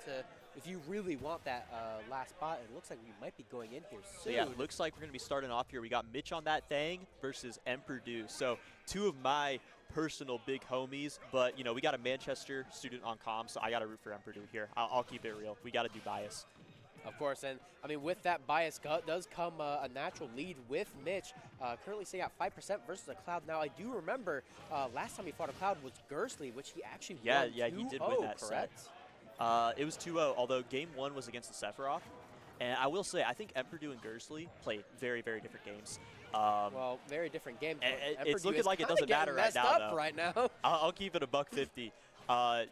to, if you really want that last spot, it looks like we might be going in here soon. So yeah, it looks like we're going to be starting off here. We got Mitch on that THANG versus Emperdew. So 2 of my personal big homies, but, you know, we got a Manchester student on comm, so I got to root for Emperdew here. I'll keep it real. We got to do bias. Of course, and I mean, with that bias does come a natural lead with Mitch, currently sitting at 5% versus a Cloud. Now, I do remember last time he fought a Cloud was Gersley, which he actually won 2-0, he did win that correct? set. It was 2-0, although game 1 was against the Sephiroth. And I will say, I think Emperdew and Gersley played very, very different games. Well, very different games. It's looking like it doesn't matter right now, though. Right now. I'll keep it $150.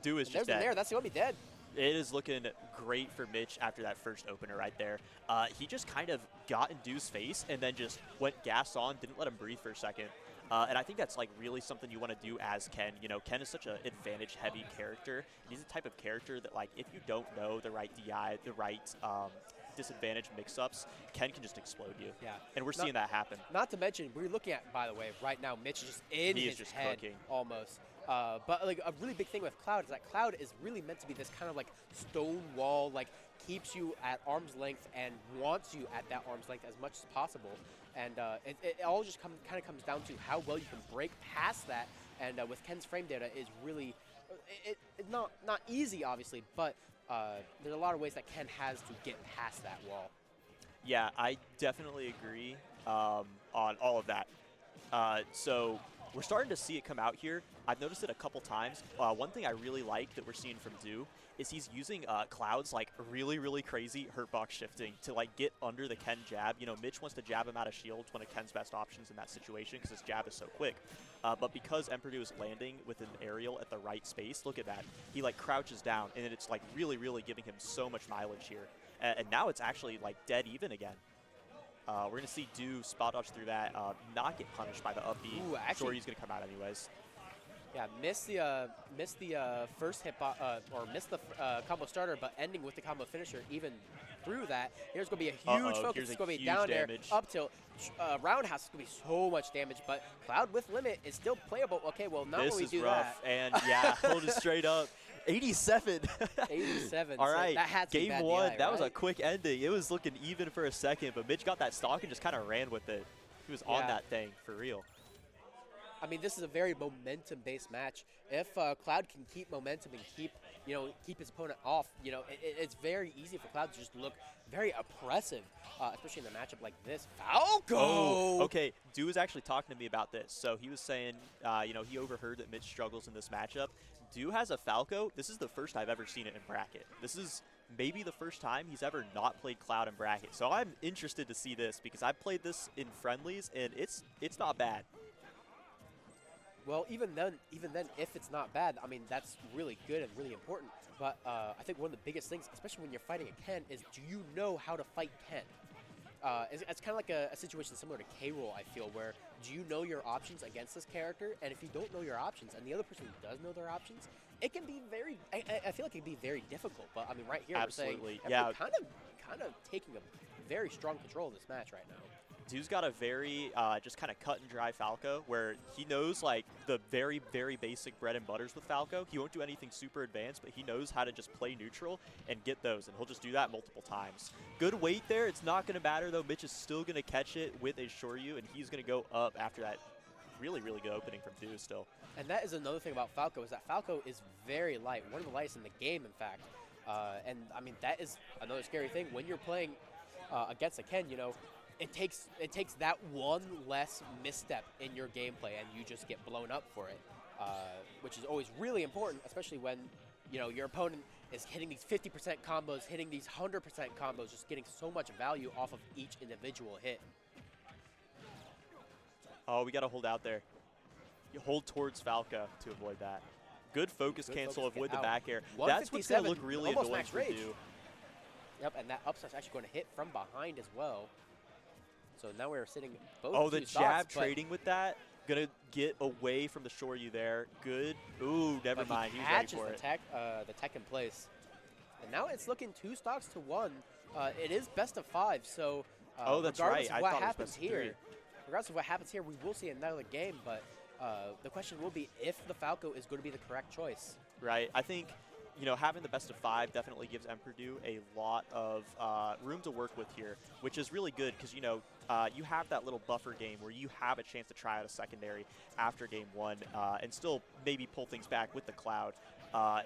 Dew is just dead. There. That's the one he dead. It is looking great for Mitch after that first opener right there. He just kind of got in Dew's face and then just went gas on, didn't let him breathe for a second. And I think that's like really something you want to do as Ken. You know, Ken is such an advantage-heavy character. He's the type of character that, like, if you don't know the right DI, the right disadvantage mix-ups, Ken can just explode you. Yeah. And we're seeing that happen. Not to mention, we're looking at, by the way, right now, Mitch is just in his head cooking. Almost. But like a really big thing with Cloud is that Cloud is really meant to be this kind of like stone wall, like keeps you at arm's length and wants you at that arm's length as much as possible. And it all just kind of comes down to how well you can break past that. And with Ken's frame data is really, it's not easy obviously, but there's a lot of ways that Ken has to get past that wall. Yeah, I definitely agree on all of that. So we're starting to see it come out here. I've noticed it a couple times. One thing I really like that we're seeing from Dew is he's using Cloud's like really, really crazy hurtbox shifting to like get under the Ken jab. You know, Mitch wants to jab him out of shield, one of Ken's best options in that situation because his jab is so quick. But because Emperdew is landing with an aerial at the right space, look at that. He like crouches down and it's like really, really giving him so much mileage here. And now it's actually like dead even again. We're going to see Dew spot dodge through that, not get punished by the up B. Ooh, actually, sure, he's going to come out anyways. Yeah, missed the first hit or missed the combo starter, but ending with the combo finisher even through that. Here's going to be a huge focus. It's going to be down there, up tilt. Roundhouse is going to be so much damage, but Cloud with limit is still playable. Okay, well, now when we do rough. that. And yeah, hold it straight up. 87. 87. All right, so that had to game be bad 1, DI, that right? was a quick ending. It was looking even for a second, but Mitch got that stock and just kind of ran with it. He was on that thing for real. I mean, this is a very momentum-based match. If Cloud can keep momentum and keep his opponent off, it's very easy for Cloud to just look very oppressive, especially in a matchup like this. Falco! Oh, okay. Dew was actually talking to me about this. So he was saying, he overheard that Mitch struggles in this matchup. Dew has a Falco. This is the first I've ever seen it in bracket. This is maybe the first time he's ever not played Cloud in bracket. So I'm interested to see this because I've played this in friendlies, and it's not bad. Well, even then, if it's not bad, I mean, that's really good and really important. But I think one of the biggest things, especially when you're fighting a Ken, is do you know how to fight Ken? It's kind of like a situation similar to K-Roll, I feel, where do you know your options against this character? And if you don't know your options, and the other person does know their options, it can be very, I feel like it can be very difficult. But, I mean, right here, absolutely, we're saying, kind of taking a very strong control of this match right now. Dew's got a very just kind of cut and dry Falco where he knows like the very, very basic bread and butters with Falco. He won't do anything super advanced, but he knows how to just play neutral and get those, and he'll just do that multiple times. Good weight there. It's not going to matter, though. Mitch is still going to catch it with a Shoryu, and he's going to go up after that really, really good opening from Dew still. And that is another thing about Falco is that Falco is very light, one of the lightest in the game, in fact. And, I mean, that is another scary thing. When you're playing against a Ken, it takes that one less misstep in your gameplay, and you just get blown up for it, which is always really important, especially when your opponent is hitting these 50% combos, hitting these 100% combos, just getting so much value off of each individual hit. Oh, we got to hold out there. You hold towards Falco to avoid that. Good focus cancel, avoid the back air. That's what's going to look really annoying for Dew. Yep, and that up smash actually going to hit from behind as well. So now we're sitting both. Oh, the jab trading with that. Gonna get away from the Shoryu there. Good. Ooh, never mind. He was ready for it. The tech in place. And now it's looking 2 stocks to 1. It is best of 5. So that's right. Regardless of what happens here, we will see another game. But the question will be if the Falco is going to be the correct choice. Right. I think you know, having the best of 5 definitely gives Emperdew a lot of room to work with here, which is really good because, you know, you have that little buffer game where you have a chance to try out a secondary after game 1 and still maybe pull things back with the Cloud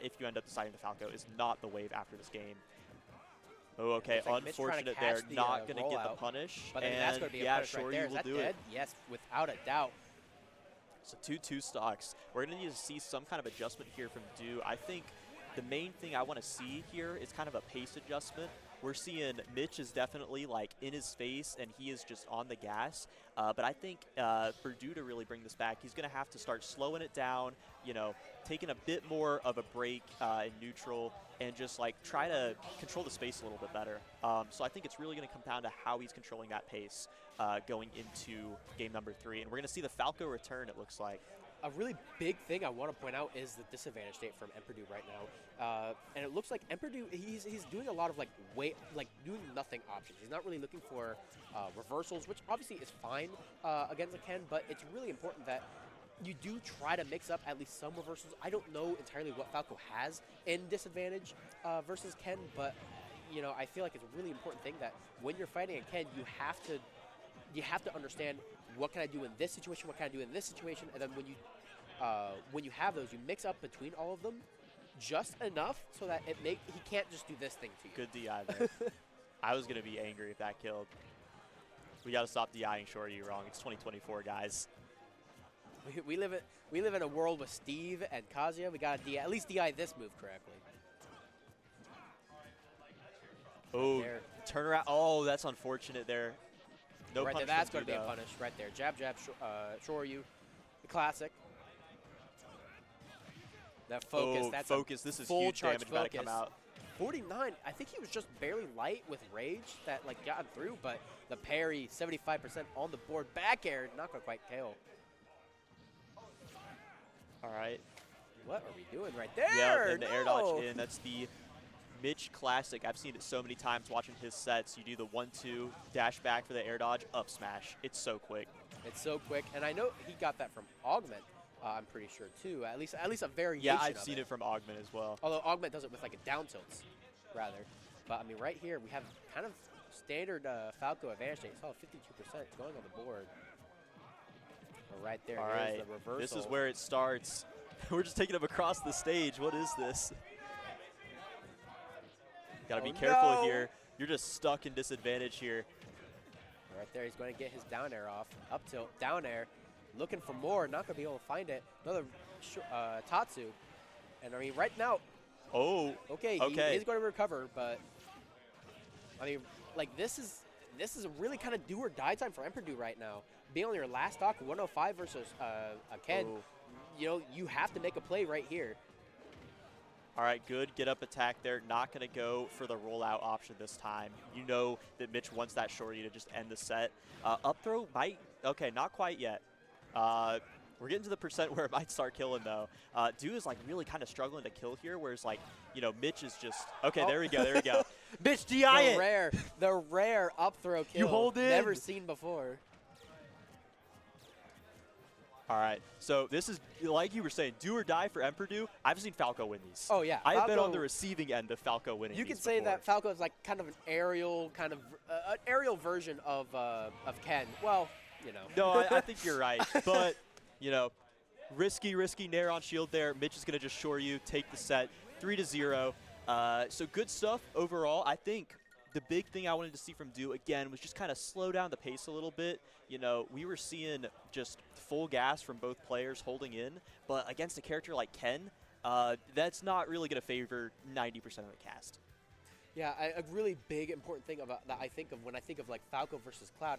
if you end up deciding the Falco is not the wave after this game. Oh, okay, like unfortunate there, not going to get the punish. But then that's going to be a punish right there. Is that dead? Yes, without a doubt. So 2-2 stocks. We're going to need to see some kind of adjustment here from Dew. I think the main thing I want to see here is kind of a pace adjustment. We're seeing Mitch is definitely like in his face and he is just on the gas. But I think for Dew to really bring this back, he's going to have to start slowing it down, you know, taking a bit more of a break in neutral and just like try to control the space a little bit better. So I think it's really going to come down to how he's controlling that pace going into game number 3. And we're going to see the Falco return, it looks like. A really big thing I want to point out is the disadvantage state from Emperdew right now, and it looks like Emperdew he's doing a lot of like doing nothing options. He's not really looking for reversals, which obviously is fine against a Ken, but it's really important that you do try to mix up at least some reversals. I don't know entirely what Falco has in disadvantage versus Ken, but you know I feel like it's a really important thing that when you're fighting a Ken, you have to understand what can I do in this situation, what can I do in this situation, and then when you have those, you mix up between all of them just enough so that he can't just do this thing to you. Good DI there. I was going to be angry if that killed. We got to stop DIing Shorty wrong. It's 2024, guys. We live in a world with Steve and Kazuya. We got to at least DI this move correctly. Oh, turn around. Oh, that's unfortunate there. No right there, that's going to be a punish right there. Jab, Shoryu, the classic. That focus, that's focus. This is huge damage about to come out. 49, I think he was just barely light with rage that like got him through, but the parry, 75% on the board. Back air, not going to quite kill. All right. What are we doing right there? Yeah, and the air dodge in. That's the Mitch classic. I've seen it so many times watching his sets. You do the 1-2 dash back for the air dodge, up smash. It's so quick. It's so quick, and I know he got that from Augment. I'm pretty sure too. At least a variation. Yeah, I've seen it from Augment as well. Although Augment does it with like a down tilts, rather. But I mean, right here we have kind of standard Falco advantage. It's all 52% going on the board. But right there, here's the reversal. This is where it starts. We're just taking him across the stage. What is this? Gotta be careful here. You're just stuck in disadvantage here. Right there, he's going to get his down air off. Up tilt, down air. Looking for more, not going to be able to find it. Another Tatsu. And I mean, right now. Oh. Okay, he is going to recover, but I mean, like this is a really kind of do or die time for Emperdew right now. Being on your last stock, 105 versus a Ken, you know, you have to make a play right here. All right, good get up attack there. Not going to go for the rollout option this time. You know that Mitch wants that shorty to just end the set. Up throw might, okay, not quite yet. We're getting to the percent where it might start killing though. Dew is like really kind of struggling to kill here, whereas like, you know, Mitch is just, okay, there we go. Mitch, DI it! The rare up throw kill. You hold in. Never seen before. All right, so this is, like you were saying, do or die for Emperdew. I've seen Falco win these. Oh, yeah. I've been on the receiving end of Falco winning You these could say before. that Falco is like kind of an aerial version of Ken. Well, you know. No, I think you're right. But, you know, risky Nair on shield there. Mitch is going to just shore you, take the set, 3-0. So good stuff overall. I think the big thing I wanted to see from Dew, again, was just kind of slow down the pace a little bit. You know, we were seeing just full gas from both players holding in, but against a character like Ken, that's not really going to favor 90% of the cast. Yeah, a really big important thing about that I think of when I think of like Falco versus Cloud.